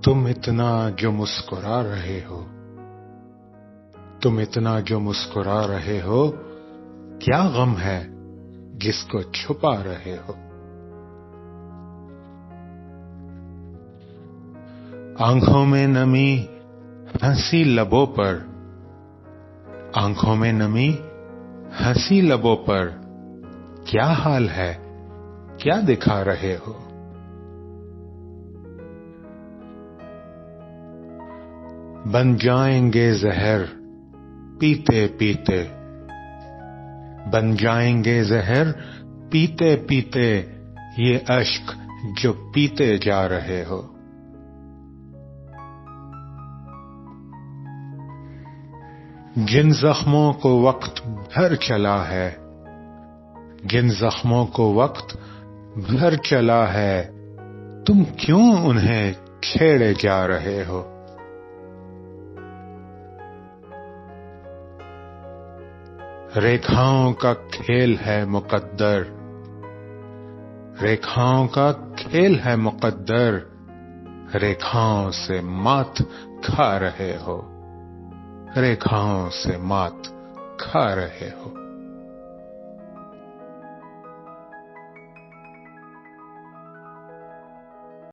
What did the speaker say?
तुम इतना जो मुस्कुरा रहे हो, तुम इतना जो मुस्कुरा रहे हो, क्या गम है जिसको छुपा रहे हो। आंखों में नमी, हंसी लबों पर, आंखों में नमी, हंसी लबों पर, क्या हाल है, क्या दिखा रहे हो। बन जाएंगे जहर पीते पीते, बन जाएंगे जहर पीते पीते, ये अश्क जो पीते जा रहे हो। जिन जख्मों को वक्त भर चला है, जिन जख्मों को वक्त भर चला है, तुम क्यों उन्हें छेड़े जा रहे हो। रेखाओं का खेल है मुकद्दर, रेखाओं का खेल है मुकद्दर, रेखाओं से मात खा रहे हो, रेखाओं से मात खा रहे हो।